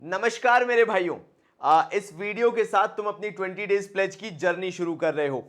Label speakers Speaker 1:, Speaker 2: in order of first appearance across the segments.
Speaker 1: नमस्कार मेरे भाइयों। इस वीडियो के साथ तुम अपनी 20 डेज प्लेज की जर्नी शुरू कर रहे हो।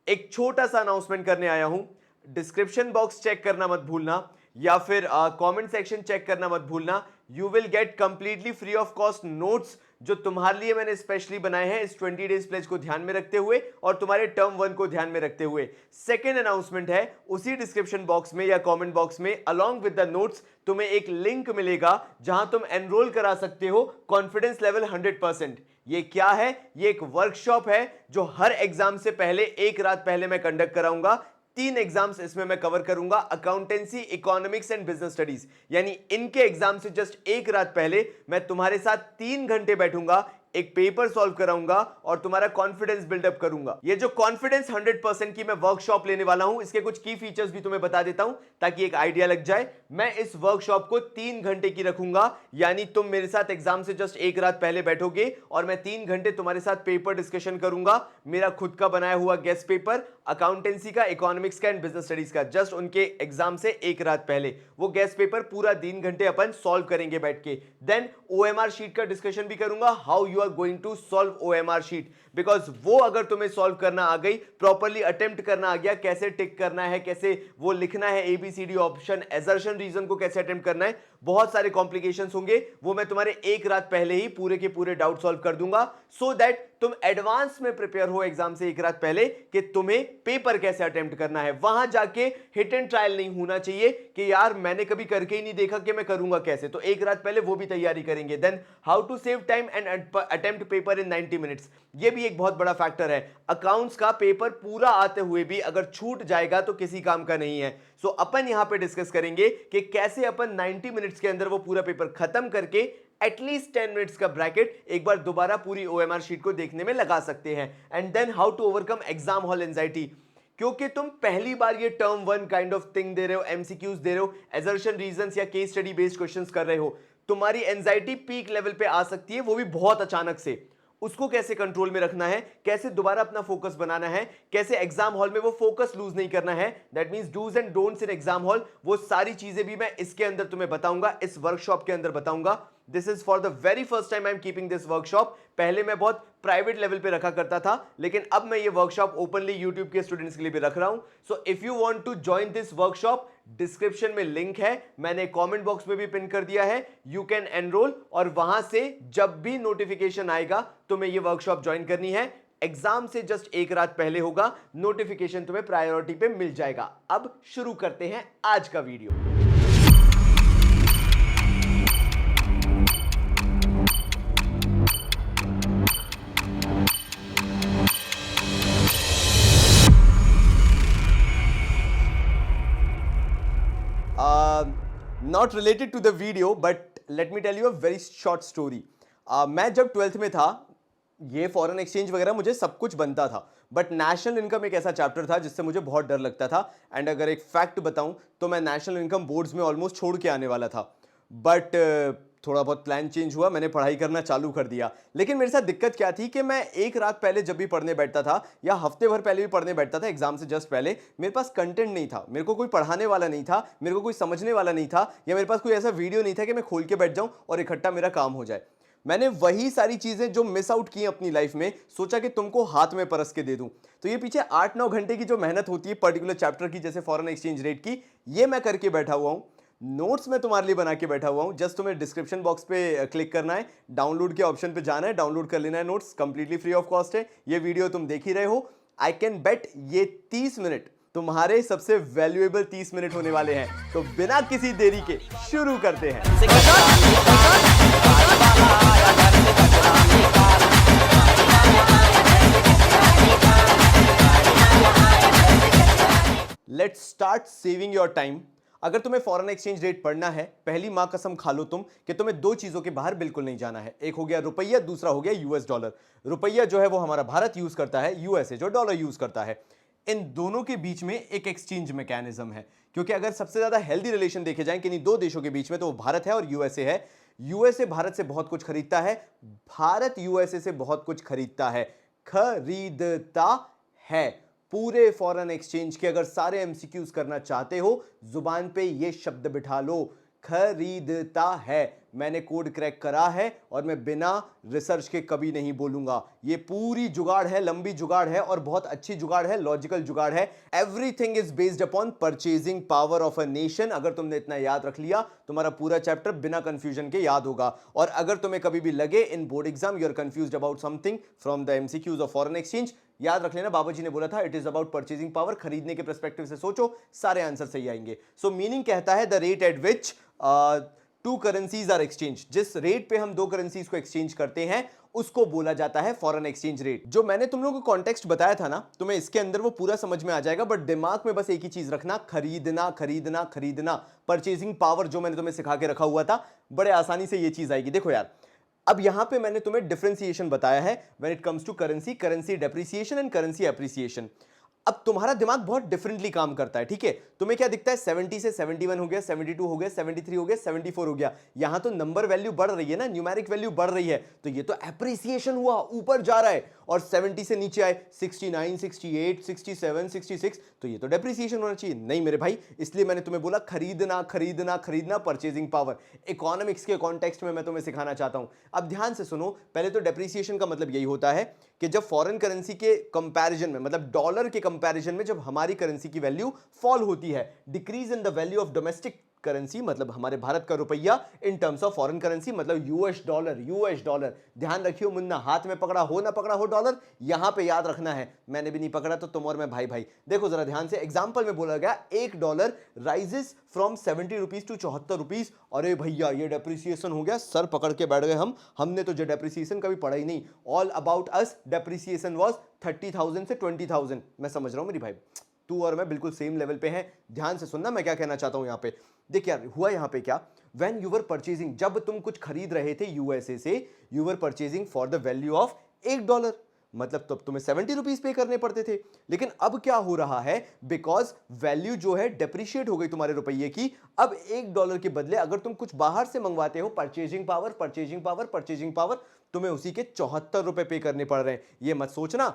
Speaker 1: एक छोटा सा अनाउंसमेंट करने आया हूं। डिस्क्रिप्शन बॉक्स चेक करना मत भूलना या फिर कमेंट सेक्शन चेक करना मत भूलना। You will get completely free of cost notes जो तुम्हारे लिए मैंने स्पेशली बनाए हैं इस 20 डेज प्लेज को ध्यान में रखते हुए और तुम्हारे टर्म 1 को ध्यान में रखते हुए। सेकेंड अनाउंसमेंट है, उसी डिस्क्रिप्शन बॉक्स में या कमेंट बॉक्स में अलॉन्ग विद द नोट्स तुम्हें एक लिंक मिलेगा जहां तुम एनरोल करा सकते हो कॉन्फिडेंस लेवल 100%। ये क्या है? ये एक वर्कशॉप है जो हर एग्जाम से पहले एक रात पहले मैं कंडक्ट कराऊंगा। 3 एग्जाम्स इसमें मैं कवर करूंगा, accountancy, economics and business studies. यानी इनके एग्जाम से जस्ट एक रात पहले मैं तुम्हारे साथ 3 घंटे बैठूंगा, एक पेपर सॉल्व कराऊंगा और तुम्हारा कॉन्फिडेंस बिल्डअप करूंगा। ये जो कॉन्फिडेंस 100% की मैं वर्कशॉप लेने वाला हूं, इसके कुछ की फीचर्स भी तुम्हें बता देता हूं ताकि एक आइडिया लग जाए। मैं इस वर्कशॉप को 3 घंटे की रखूंगा, यानी तुम मेरे साथ एग्जाम से जस्ट एक रात पहले बैठोगे और मैं 3 घंटे तुम्हारे साथ पेपर डिस्कशन करूंगा। मेरा खुद का बनाया हुआ गेस्ट पेपर, अकाउंटेंसी का, इकोनॉमिक्स का एंड बिजनेस स्टडीज का, जस्ट उनके एग्जाम से एक रात पहले वो गेस्ट पेपर पूरा 3 घंटे अपन सॉल्व करेंगे बैठ के। देन ओएमआर शीट का डिस्कशन भी करूंगा, how you are going to solve OMR sheet, because वो अगर तुम्हें सॉल्व करना आ गई, प्रॉपर्ली अटेम्प्ट करना आ गया, कैसे टिक करना है, कैसे वो लिखना है, एबीसीडी ऑप्शन, एजर्शन रीजन को कैसे अटेम्प्ट करना है, बहुत सारे कॉम्प्लिकेशंस होंगे, वो मैं तुम्हारे एक रात पहले ही पूरे के पूरे डाउट सॉल्व कर दूंगा, सो दैट तुम एडवांस में प्रिपेयर हो एग्जाम से एक रात पहले कि तुम्हें पेपर कैसे अटेम्प्ट करना है। वहां जाके हिट एंड ट्रायल नहीं होना चाहिए कि यार मैंने कभी करके ही नहीं देखा कि मैं करूंगा कैसे, तो एक रात पहले वो भी तैयारी करेंगे। Then how to save time and attempt paper in 90 minutes, ये भी एक बहुत बड़ा फैक्टर है। अकाउंट्स का पेपर पूरा आते हुए भी अगर छूट जाएगा तो किसी काम का नहीं है। सो अपन यहां पे डिस्कस करेंगे कि कैसे अपन 90 मिनट्स के अंदर वो पूरा पेपर खत्म करके एटलीस्ट 10 मिनट्स का ब्रैकेट एक बार दोबारा पूरी ओएमआर शीट को देखने में लगा सकते हैं। And then how to overcome exam hall anxiety, क्योंकि तुम पहली बार ये टर्म 1 काइंड ऑफ थिंग दे रहे हो, एमसीक्यूज दे रहे हो, एजर्शन रीजंस या केस स्टडी बेस्ड क्वेश्चंस कर रहे हो, तुम्हारी एंजाइटी पीक लेवल पे आ सकती है, वो भी बहुत अचानक से। उसको कैसे कंट्रोल में रखना है, कैसे दोबारा अपना फोकस बनाना है, कैसे एग्जाम हॉल में वो फोकस लूज नहीं करना है, that means dos and don'ts in exam hall, वो सारी चीजें भी मैं इसके अंदर तुम्हें बताऊंगा, इस वर्कशॉप के अंदर बताऊंगा। This is for the very first time I am keeping this workshop. पहले मैं बहुत प्राइवेट लेवल पे रखा करता था, लेकिन अब मैं ये वर्कशॉप ओपनली यूट्यूब के स्टूडेंट्स के लिए भी रख रहा हूं। So if you want to join this workshop, description में लिंक है, मैंने कमेंट बॉक्स में भी पिन कर दिया है, यू कैन एनरोल और वहां से जब भी नोटिफिकेशन आएगा तुम्हें ये वर्कशॉप ज्वाइन करनी है। एग्जाम से जस्ट एक रात पहले होगा, नोटिफिकेशन तुम्हें प्रायोरिटी पे मिल जाएगा। अब शुरू करते हैं आज का video. Not related to the video but let me tell you a very short story. मैं जब 12th में था, ये फॉरेन एक्सचेंज वगैरह मुझे सब कुछ बनता था, बट नेशनल इनकम एक ऐसा चैप्टर था जिससे मुझे बहुत डर लगता था। एंड अगर एक फैक्ट बताऊं तो मैं नेशनल इनकम बोर्ड्स में ऑलमोस्ट छोड़ के आने वाला था, बट थोड़ा बहुत प्लान चेंज हुआ, मैंने पढ़ाई करना चालू कर दिया। लेकिन मेरे साथ दिक्कत क्या थी कि मैं एक रात पहले जब भी पढ़ने बैठता था या हफ्ते भर पहले भी पढ़ने बैठता था एग्जाम से जस्ट पहले, मेरे पास कंटेंट नहीं था, मेरे को कोई पढ़ाने वाला नहीं था, मेरे को कोई समझने वाला नहीं था, या मेरे पास कोई ऐसा वीडियो नहीं था कि मैं खोल के बैठ जाऊं और इकट्ठा मेरा काम हो जाए। मैंने वही सारी चीजें जो मिस आउट की अपनी लाइफ में सोचा कि तुमको हाथ में परस के दे दूं। तो ये पीछे 8-9 घंटे की जो मेहनत होती है पर्टिकुलर चैप्टर की, जैसे फॉरेन एक्सचेंज रेट की, ये मैं करके बैठा हुआ हूं। नोट्स मैं तुम्हारे लिए बना के बैठा हुआ हूं। जस्ट तुम्हें डिस्क्रिप्शन बॉक्स पे क्लिक करना है, डाउनलोड के ऑप्शन पे जाना है, डाउनलोड कर लेना है notes, completely free of cost है। ये वीडियो तुम देख ही रहे हो। आई कैन बेट ये 30 मिनट तुम्हारे सबसे वैल्यूएबल 30 मिनट होने वाले हैं। तो बिना किसी देरी के शुरू करते हैं। Let's start saving your time. अगर तुम्हें फॉरेन एक्सचेंज रेट पढ़ना है, पहली मां कसम खा लो तुम कि तुम्हें 2 चीजों के बाहर बिल्कुल नहीं जाना है। एक हो गया रुपया, दूसरा हो गया यूएस डॉलर। रुपया जो है वो हमारा भारत यूज करता है, यूएसए जो डॉलर यूज करता है। इन दोनों के बीच में एक एक्सचेंज मैकेनिज्म है, क्योंकि अगर सबसे ज्यादा हेल्दी रिलेशन देखे जाएं किन्हीं 2 देशों के बीच में, तो वो भारत है और यूएसए है। यूएसए भारत से बहुत कुछ खरीदता है, भारत यूएसए से बहुत कुछ खरीदता है, खरीदता है। पूरे फॉरेन एक्सचेंज के अगर सारे एमसीक्यूज करना चाहते हो, जुबान पे ये शब्द बिठा लो, खरीदता है। मैंने कोड क्रैक करा है और मैं बिना रिसर्च के कभी नहीं बोलूंगा। ये पूरी जुगाड़ है, लंबी जुगाड़ है और बहुत अच्छी जुगाड़ है, लॉजिकल जुगाड़ है। Everything is based upon purchasing power of a nation. अगर तुमने इतना याद रख लिया, तुम्हारा पूरा चैप्टर बिना कंफ्यूजन के याद होगा। और अगर तुम्हें कभी भी लगे in board exam you are confused about something from the MCQs of foreign exchange, याद रख लेना बाबा जी ने बोला था it is about purchasing power. खरीदने के पर्सपेक्टिव से सोचो, सारे आंसर सही आएंगे। सो मीनिंग कहता है the rate at which two currencies are exchange. जिस रेट पे हम दो करेंसीज को एक्सचेंज करते हैं उसको बोला जाता है फॉरेन एक्सचेंज रेट। जो मैंने तुम लोगों को कॉन्टेक्स्ट बताया था ना, तुम्हें इसके अंदर वो पूरा समझ में आ जाएगा, बट दिमाग में बस एक ही चीज रखना, खरीदना खरीदना खरीदना। परचेजिंग पावर जो मैंने तुम्हें सिखा के रखा हुआ था, बड़े आसानी से ये चीज आएगी। देखो यार, अब यहां पे मैंने तुम्हें डिफरेंशिएशन बताया है when it comes to currency, currency depreciation and currency appreciation. अब तुम्हारा दिमाग बहुत डिफरेंटली काम करता है, ठीक है। तुम्हें क्या दिखता है, 70 से 71 हो गया, 72 हो गया, 73 हो गया, 74 हो गया। यहां तो नंबर वैल्यू बढ़ रही है ना, न्यूमेरिक वैल्यू बढ़ रही है, तो ये तो एप्रिसिएशन हुआ, ऊपर जा रहा है। और 70 से नीचे आए 69, 68, 67, 66, तो ये तो डेप्रिसिएशन होना चाहिए। नहीं मेरे भाई, इसलिए मैंने तुम्हें बोला खरीदना खरीदना खरीदना, परचेजिंग पावर। इकोनॉमिक्स के कॉन्टेक्स्ट में मैं तुम्हें सिखाना चाहता हूं। अब ध्यान से सुनो, पहले तो डेप्रिसिएशन का मतलब यही होता है कि जब फॉरेन करेंसी के कंपैरिजन में, मतलब डॉलर के कंपैरिजन में जब हमारी करेंसी की वैल्यू फॉल होती है, decrease in the value of domestic currency, मतलब हमारे भारत का रुपया in terms of foreign currency, मतलब यूएस डॉलर। यूएस डॉलर ध्यान रखियो मुन्ना, हाथ में पकड़ा हो ना पकड़ा हो डॉलर, यहां पे याद रखना है। मैंने भी नहीं पकड़ा तो तुम और मैं भाई भाई। देखो जरा ध्यान से, एग्जांपल में बोला गया $1 rises from 70 rupees to 74 rupees. अरे भैया ये डेप्रिसिएशन हो गया, सर पकड़ के बैठ गए हमने तो जो डेप्रिसिएशन कभी पढ़ा ही नहीं। All about us depreciation was 30,000 से 20,000। मैं समझ रहा हूं मेरी भाई, तू और मैं बिल्कुल सेम लेवल पे हैं। ध्यान से सुनना मैं क्या कहना चाहता हूं। यहां पे देख यार, हुआ यहां पे क्या, व्हेन यू वर परचेजिंग, जब तुम कुछ खरीद रहे थे यूएसए से, you were purchasing for the value of $1, मतलब तब तुम्हें 70 रुपीज पे करने पड़ते थे। लेकिन अब क्या हो रहा है, बिकॉज वैल्यू जो है डेप्रिशिएट हो गई तुम्हारे रुपये की। अब $1 के बदले अगर तुम कुछ बाहर से मंगवाते हो, purchasing power purchasing power purchasing power, तुम्हें उसी के 74 रुपए पे करने पड़ रहे हैं। ये मत सोचना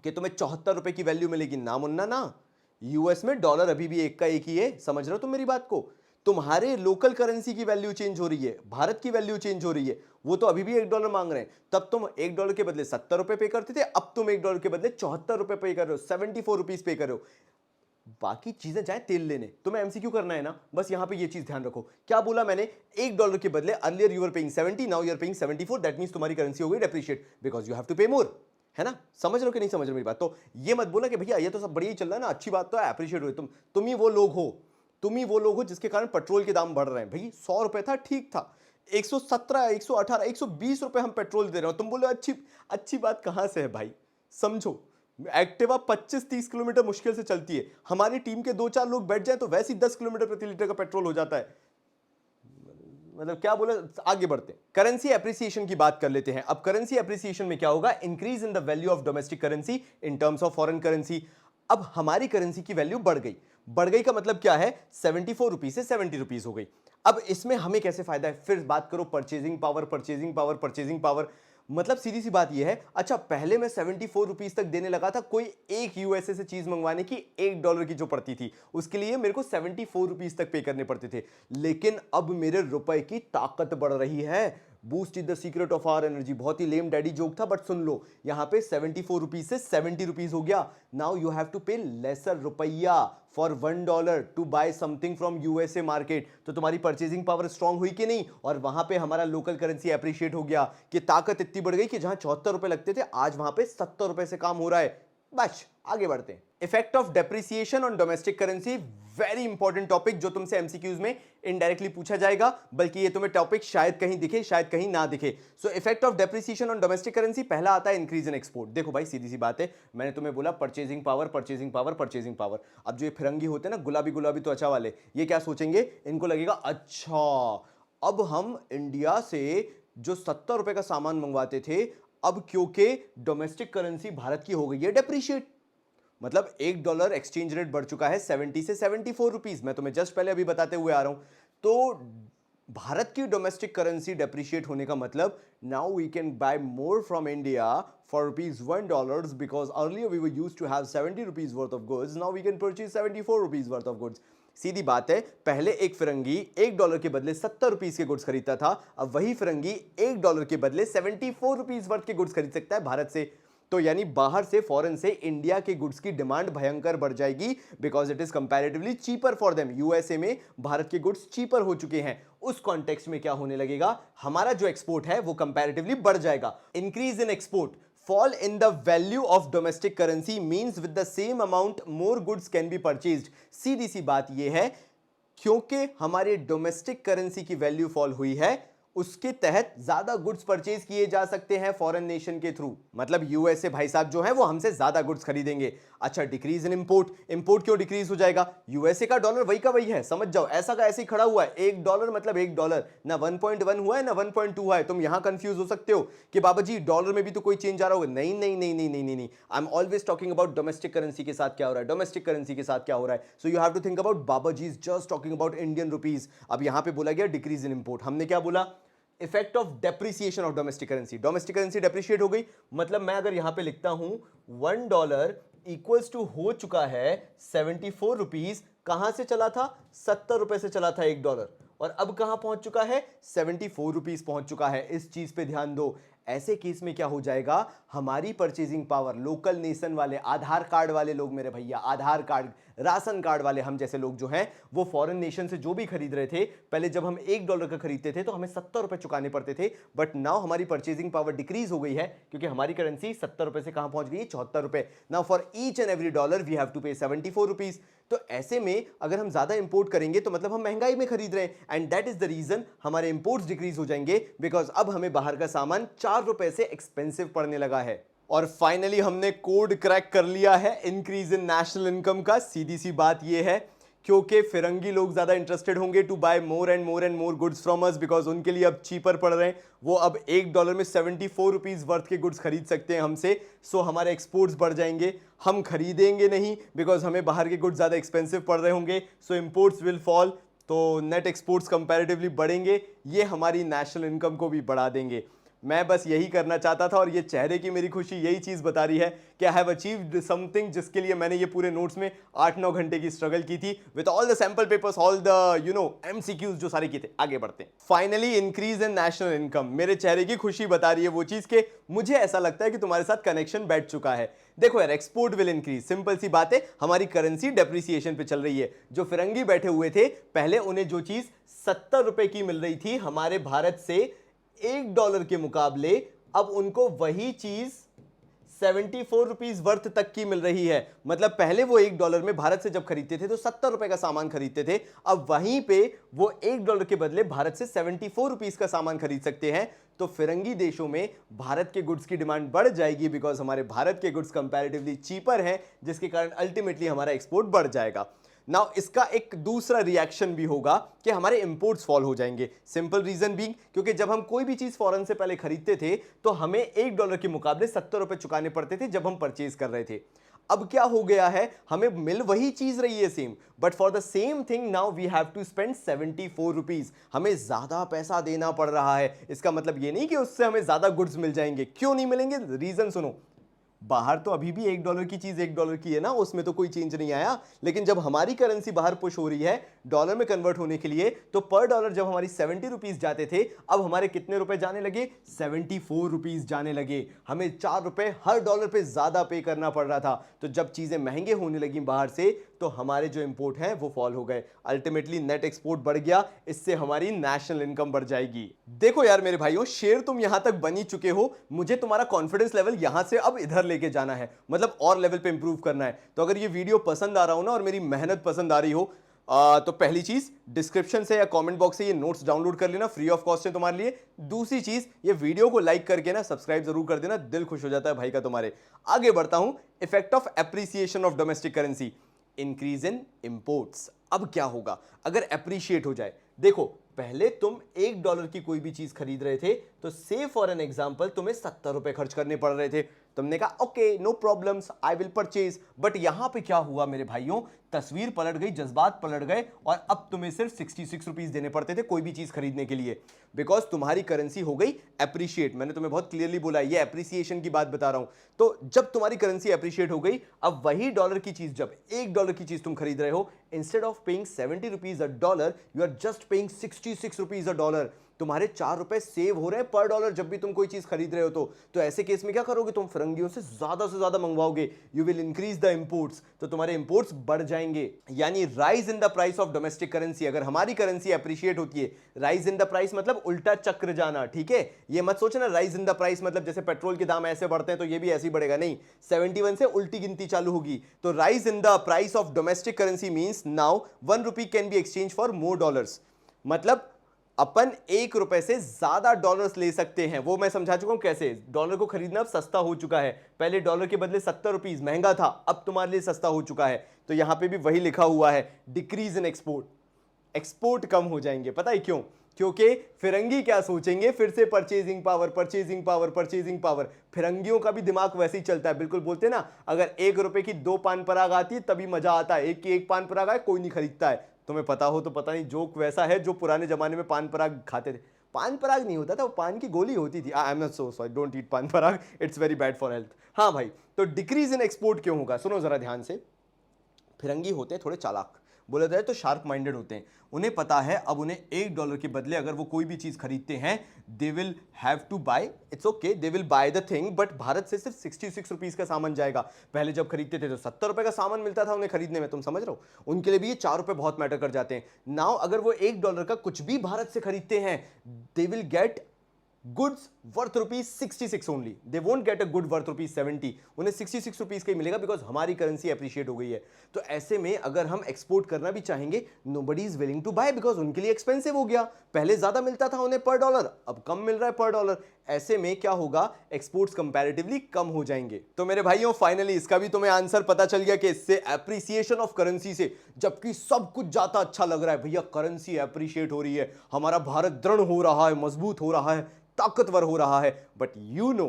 Speaker 1: कि तुम्हें 74 रुपए की वैल्यू मिलेगी, ना मुन्ना ना। यूएस में डॉलर अभी भी एक का एक ही है, समझ रहे हो तुम मेरी बात को। तुम्हारे लोकल करेंसी की वैल्यू चेंज हो रही है, भारत की वैल्यू चेंज हो रही है। वो तो अभी भी $1 मांग रहे हैं, तब तुम $1 के बदले 70 रुपए पे करते थे, अब तुम $1 के बदले 74 रुपए पे कर रहे हो, 74 रुपीज पे कर रहे हो। बाकी चीजें जाए तेल लेने, तुम्हें एमसीक्यू करना है ना, बस यहां पे ये चीज ध्यान रखो। क्या बोला मैंने, $1 के बदले earlier you are paying 70, now you are paying 74, that means तुम्हारी करेंसी हो गई depreciate because you have to pay more, है ना। समझ रहे हो कि नहीं समझ रहे मेरी बात। तो ये मत बोला कि भैया ये तो सब बढ़िया ही चल रहा है ना, अच्छी बात तो है, अप्रिशिएट हो। तुम ही वो लोग हो, तुम ही वो लोग हो जिसके कारण पेट्रोल के दाम बढ़ रहे हैं। भाई 100 रुपए था, ठीक था, 117, 118, 120 रुपए हम पेट्रोल दे रहे हो। तुम बोले अच्छी अच्छी बात कहां से है भाई, समझो। एक्टिवा 25-30 किलोमीटर मुश्किल से चलती है, हमारी टीम के 2-4 लोग बैठ जाए तो वैसे ही 10 किलोमीटर प्रति लीटर का पेट्रोल हो जाता है। मतलब क्या बोले, आगे बढ़ते हैं, करेंसी एप्रिसिएशन की बात कर लेते हैं। अब करेंसी एप्रिसिएशन में क्या होगा, increase in the value of domestic currency in terms of foreign currency. अब हमारी करेंसी की वैल्यू बढ़ गई, बढ़ गई का मतलब क्या है, 74 रुपीज से 70 रुपीज हो गई। अब इसमें हमें कैसे फायदा है, फिर बात करो purchasing power purchasing power purchasing power. मतलब सीधी सी बात यह है, अच्छा पहले मैं 74 रुपीज तक देने लगा था कोई एक यूएसए से चीज मंगवाने की, $1 की जो पड़ती थी उसके लिए मेरे को 74 रुपीज तक पे करने पड़ते थे। लेकिन अब मेरे रुपए की ताकत बढ़ रही है। Boost is the secret of our energy, बहुत ही लेम डैडी जोक था, बट सुन लो, यहां पे 74 रुपीज से 70 रुपीज हो गया। Now you have to pay lesser rupaya for $1 to buy something from USA market. तो तुम्हारी परचेजिंग पावर स्ट्रांग हुई कि नहीं, और वहां पे हमारा लोकल करेंसी एप्रिशिएट हो गया कि ताकत इतनी बढ़ गई कि जहां 74 रुपए लगते थे आज वहां पे 70 रुपए से काम हो रहा है। बस आगे बढ़ते हैं। Effect of depreciation on domestic currency, very important topic जो तुमसे एमसीक्यूज में इनडायरेक्टली पूछा जाएगा, बल्कि ये तुम्हें टॉपिक शायद कहीं दिखे शायद कहीं ना दिखे। So effect of depreciation on domestic currency, पहला आता है इंक्रीज इन एक्सपोर्ट। देखो भाई सीधी सी बात है, मैंने तुम्हें बोला purchasing power purchasing power purchasing power. अब जो ये फिरंगी होते हैं ना, गुलाबी गुलाबी त्वचा वाले, ये क्या सोचेंगे, इनको लगेगा अच्छा अब हम इंडिया से जो 70 रुपए का सामान मंगवाते थे, अब क्योंकि डोमेस्टिक करेंसी भारत की हो गई है डेप्रिशिएट, मतलब $1 एक्सचेंज रेट बढ़ चुका है 70 से 74 रुपीज। मैं तुम्हें जस्ट पहले अभी बताते हुए आ रहा हूं। तो भारत की डोमेस्टिक करेंसी डेप्रिशिएट होने का मतलब now we can buy more from India for $1 because earlier we were used to have 70 rupees worth of goods, now we can purchase 74 rupees worth of goods. सीधी बात है, पहले एक फिरंगी $1 के बदले 70 रुपीस के गुड्स खरीदता था, अब वही फिरंगी $1 के बदले 74 रुपीस वर्थ के गुड्स खरीद सकता है भारत से। तो यानी बाहर से, फॉरेन से इंडिया के गुड्स की डिमांड भयंकर बढ़ जाएगी, because it is comparatively cheaper for them. USA में भारत के गुड्स चीपर हो चुके हैं। उस कॉन्टेक्स्ट में क्या होने लगेगा, हमारा जो एक्सपोर्ट है वो कंपैरेटिवली बढ़ जाएगा। Increase in export, fall in the value of domestic currency means with the same amount more goods can be purchased। सीधी सी बात यह है, क्योंकि हमारे डोमेस्टिक करेंसी की वैल्यू फॉल हुई है, उसके तहत ज्यादा गुड्स परचेज किए जा सकते हैं फॉरेन नेशन के थ्रू। मतलब यूएसए भाई साहब जो है वो हमसे ज्यादा गुड्स खरीदेंगे। अच्छा, डिक्रीज इन इंपोर्ट, इंपोर्ट क्यों डिक्रीज हो जाएगा? यूएसए का डॉलर वही का वही है, समझ जाओ, ऐसा का ऐसे ही खड़ा हुआ है। $1 मतलब $1, ना 1.1 हुआ है ना 1.2 हुआ है। तुम यहां कंफ्यूज हो सकते हो कि बाबा जी डॉलर में भी तो कोई चेंज आ रहा होगा। नहीं नहीं नहीं नहीं नहीं नहीं, I am always talking about domestic currency के साथ क्या हो रहा है, डोमेस्टिक करेंसी के साथ क्या हो रहा है। So you have to think about Baba ji is just talking about Indian rupees. अब यहां पे बोला गया डिक्रीज इन इंपोर्ट, हमने क्या बोला, effect of depreciation of domestic currency. Domestic currency depreciate हो गई, मतलब मैं अगर यहां पे लिखता हूं $1 इक्वल्स टू हो चुका है 74 रुपीज। कहां से चला था? 70 रुपए से चला था $1, और अब कहां पहुंच चुका है? 74 रुपीज पहुंच चुका है। इस चीज पे ध्यान दो। ऐसे केस में क्या हो जाएगा, हमारी परचेजिंग पावर, लोकल नेशन वाले, आधार कार्ड वाले लोग, मेरे भैया आधार कार्ड, राशन कार्ड वाले, हम जैसे लोग जो हैं वो फॉरेन नेशन से जो भी खरीद रहे थे, पहले जब हम $1 का खरीदते थे तो हमें 70 रुपए चुकाने पड़ते थे। बट नाउ हमारी परचेजिंग पावर डिक्रीज हो गई है, क्योंकि हमारी करेंसी 70 रुपए से कहां पहुंच गई? 74 रुपए। Now for each and every dollar we have to pay 74 rupees. तो ऐसे में अगर हम ज्यादा इंपोर्ट करेंगे तो मतलब हम महंगाई में खरीद रहे हैं, and that is the reason हमारे इंपोर्ट्स डिक्रीज हो जाएंगे, बिकॉज अब हमें बाहर का सामान 4 रुपए से एक्सपेंसिव पड़ने लगा है। और फाइनली हमने कोड क्रैक कर लिया है इंक्रीज इन नेशनल इनकम का। सीधी सी बात यह है, क्योंकि फिरंगी लोग ज्यादा इंटरेस्टेड होंगे to buy more and more and more goods from us, because उनके लिए अब चीपर पड़ रहे हैं। वो अब $1 में 74 रुपीज वर्थ के गुड्स खरीद सकते हैं हमसे। सो हमारे एक्सपोर्ट्स बढ़ जाएंगे, हम खरीदेंगे नहीं बिकॉज हमें बाहर के गुड्स ज्यादा एक्सपेंसिव पड़ रहे होंगे। सो इंपोर्ट्स विल फॉल, तो नेट एक्सपोर्ट्स कंपैरेटिवली बढ़ेंगे। ये हमारी नेशनल इनकम को भी बढ़ा देंगे। मैं बस यही करना चाहता था, और ये चेहरे की मेरी खुशी यही चीज बता रही है कि आई हैव अचीव्ड समथिंग, जिसके लिए मैंने ये पूरे नोट्स में 8-9 घंटे की स्ट्रगल की थी, with all the sample papers, all the MCQs जो सारे किए थे। आगे बढ़ते हैं। Finally increase in national income, मेरे चेहरे की खुशी बता रही है वो चीज के मुझे ऐसा लगता है कि तुम्हारे साथ कनेक्शन बैठ चुका है। देखो यार, एक्सपोर्ट विल इंक्रीज, सिंपल सी बात है, हमारी करेंसी डेप्रिसिएशन पे चल रही है। जो फिरंगी बैठे हुए थे, पहले उन्हें जो चीज 70 रुपए की मिल रही थी हमारे भारत से $1 के मुकाबले, अब उनको वही चीज 74 रुपीज वर्थ तक की मिल रही है। मतलब पहले वो $1 में भारत से जब खरीदते थे तो 70 रुपए का सामान खरीदते थे, अब वहीं पे वो $1 के बदले भारत से 74 रुपीज का सामान खरीद सकते हैं। तो फिरंगी देशों में भारत के गुड्स की डिमांड बढ़ जाएगी, बिकॉज हमारे भारत के गुड्स कंपैरेटिवली चीपर हैं, जिसके कारण अल्टीमेटली हमारा एक्सपोर्ट बढ़ जाएगा। नाउ इसका एक दूसरा रिएक्शन भी होगा कि हमारे इंपोर्ट्स फॉल हो जाएंगे। सिंपल रीजन बीइंग, क्योंकि जब हम कोई भी चीज फॉरेन से पहले खरीदते थे तो हमें $1 के मुकाबले 70 रुपए चुकाने पड़ते थे जब हम परचेज कर रहे थे। अब क्या हो गया है, हमें मिल वही चीज रही है same, but for the same thing now we have to spend 74 rupees. हमें ज्यादा पैसा देना पड़ रहा है। इसका मतलब ये नहीं कि उससे हमें ज्यादा गुड्स मिल जाएंगे। क्यों नहीं मिलेंगे? रीजन सुनो। बाहर तो अभी भी $1 की चीज $1 की है ना, उसमें तो कोई चेंज नहीं आया। लेकिन जब हमारी करेंसी बाहर पुश हो रही है डॉलर में कन्वर्ट होने के लिए, तो पर डॉलर जब हमारी 70 रुपीज जाते थे, अब हमारे कितने रुपए जाने लगे? 74 रुपीज जाने लगे। हमें 4 रुपए हर डॉलर पे ज्यादा पे करना पड़ रहा था। तो जब चीजें महंगे होने लगी बाहर से, तो हमारे जो इंपोर्ट हैं वो फॉल हो गए। अल्टीमेटली नेट एक्सपोर्ट बढ़ गया, इससे हमारी नेशनल इनकम बढ़ जाएगी। देखो यार मेरे भाइयों, शेर तुम यहां तक बनी चुके हो, मुझे तुम्हारा कॉन्फिडेंस लेवल यहां से अब इधर लेके जाना है, मतलब और लेवल पे इंप्रूव करना है। तो अगर ये वीडियो पसंद आ रहा हो ना, और मेरी मेहनत पसंद आ रही हो, तो पहली चीज डिस्क्रिप्शन से या कमेंट बॉक्स से ये नोट्स डाउनलोड कर लेना, फ्री ऑफ कॉस्ट है तुम्हारे लिए। दूसरी चीज, ये वीडियो को लाइक करके ना सब्सक्राइब जरूर कर देना, दिल खुश हो जाता है भाई का तुम्हारे। आगे बढ़ता हूं। Effect of appreciation of domestic currency, increase in imports. अब क्या होगा अगर एप्रिशिएट हो जाए? देखो, पहले तुम $1 की कोई भी चीज खरीद रहे थे तो से फॉर एन एग्जांपल तुम्हें 70 रुपए खर्च करने पड़ रहे थे, तुमने कहा okay no problems I will purchase, but यहां पे क्या हुआ मेरे भाइयों, तस्वीर पलट गई, जज्बात पलट गए और अब तुम्हें सिर्फ 66 रुपीज देने पड़ते थे कोई भी चीज खरीदने के लिए, बिकॉज तुम्हारी करेंसी हो गई एप्रिशिएट। मैंने तुम्हें बहुत क्लियरली बोला ये एप्रिसिएशन की बात बता रहा हूं। तो जब तुम्हारी करेंसी एप्रिशिएट हो गई, अब वही डॉलर की चीज, जब $1 की चीज तुम खरीद रहे हो, instead of paying 70 rupees a dollar you are just paying 66 rupees a dollar. तुम्हारे 4 रुपए सेव हो रहे हैं पर डॉलर जब भी तुम कोई चीज खरीद रहे हो। तो ऐसे केस में क्या करोगे, तुम फिरंगियों से ज्यादा मंगवाओगे, you will increase the imports, तो तुम्हारे इंपोर्ट्स बढ़ जाएंगे, यानी rise in the price of domestic currency. अगर हमारी करेंसी अप्रिशिएट होती है, राइज इन द प्राइस मतलब उल्टा चक्र जाना, ठीक है, ये मत सोचना राइज इन द प्राइस मतलब जैसे पेट्रोल के दाम ऐसे बढ़ते हैं तो ये भी ऐसे ही बढ़ेगा, नहीं, 71 से उल्टी गिनती चालू होगी। तो rise in the price of domestic currency means now 1 rupee can be exchange for more dollars, मतलब अपन 1 रुपए से ज्यादा डॉलर्स ले सकते हैं। वो मैं समझा चुका हूं कैसे, डॉलर को खरीदना अब सस्ता हो चुका है, पहले डॉलर के बदले 70 रुपीज महंगा था, अब तुम्हारे लिए सस्ता हो चुका है। तो यहां पे भी वही लिखा हुआ है, डिक्रीज इन एक्सपोर्ट, एक्सपोर्ट कम हो जाएंगे। पता है क्यों, क्योंकि फिरंगी क्या सोचेंगे, फिर से purchasing power purchasing power purchasing power. फिरंगियों का भी दिमाग वैसे ही चलता है, बिल्कुल बोलते हैं ना, अगर 1 रुपए की 2 पान पराग आती है तभी मजा आता है, एक की 1 पान पराग आए कोई नहीं खरीदता है। तुम्हें पता हो तो पता नहीं, जोक वैसा है जो पुराने जमाने में पान पराग खाते थे। पान पराग नहीं होता था, वो पान की गोली होती थी। I am not so sorry, don't eat Pan Parag, it's very bad for health. हाँ भाई, तो डिक्रीज इन एक्सपोर्ट क्यों होगा, सुनो जरा ध्यान से। फिरंगी होते हैं थोड़े चालाक, बोला जाए तो शार्प माइंडेड होते हैं, उन्हें पता है अब उन्हें $1 के बदले अगर वो कोई भी चीज खरीदते हैं, they will have to buy, it's okay, they will buy the thing, but Bharat से सिर्फ 66 रुपीज का सामान जाएगा। पहले जब खरीदते थे तो 70 रुपए का सामान मिलता था उन्हें खरीदने में, तुम समझ रहे हो, उनके लिए भी ये 4 रुपए बहुत मैटर कर जाते हैं। नाउ अगर वो $1 का कुछ भी भारत से खरीदते हैं, they will get goods worth ₹66 only, they won't get a good worth ₹70, उन्हें 66 रुपीज का ही मिलेगा, बिकॉज हमारी करेंसी अप्रिशिएट हो गई है। तो ऐसे में अगर हम एक्सपोर्ट करना भी चाहेंगे, nobody is willing to buy, because उनके लिए एक्सपेंसिव हो गया। पहले ज्यादा मिलता था उन्हें पर डॉलर, अब कम मिल रहा है पर डॉलर। ऐसे में क्या होगा, एक्सपोर्ट्स कंपैरेटिवली कम हो जाएंगे। तो मेरे भाइयों फाइनली इसका भी तुम्हें आंसर पता चल गया कि इससे एप्रिसिएशन ऑफ करेंसी से, जबकि सब कुछ जाता अच्छा लग रहा है, भैया करेंसी एप्रिशिएट हो रही है, हमारा भारत दृढ़ हो रहा है, मजबूत हो रहा है, ताकतवर हो रहा है, but you know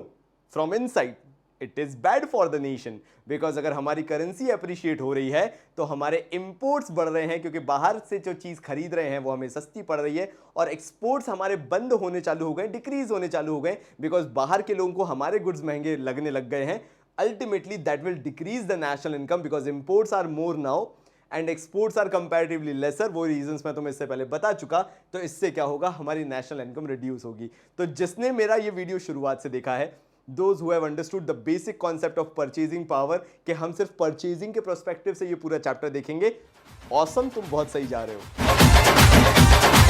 Speaker 1: from inside it is bad for the nation, because अगर हमारी करेंसी अप्रिशिएट हो रही है तो हमारे इंपोर्ट्स बढ़ रहे हैं, क्योंकि बाहर से जो चीज खरीद रहे हैं वो हमें सस्ती पड़ रही है, और एक्सपोर्ट्स हमारे बंद होने चालू हो गए, डिक्रीज होने चालू हो गए, बिकॉज बाहर के लोगों को हमारे गुड्स महंगे लगने लग गए हैं। Ultimately that will decrease the national income, because imports are more now and exports are comparatively lesser. वो रीजंस मैं तुम्हें इससे पहले बता चुका। तो इससे क्या होगा, हमारी नेशनल इनकम रिड्यूस होगी। तो जिसने मेरा ये वीडियो शुरुआत से देखा है, those who have understood the basic concept of purchasing power, कि हम सिर्फ परचेजिंग के पर्सपेक्टिव से ये पूरा चैप्टर देखेंगे, ऑसम, तुम बहुत सही जा रहे हो।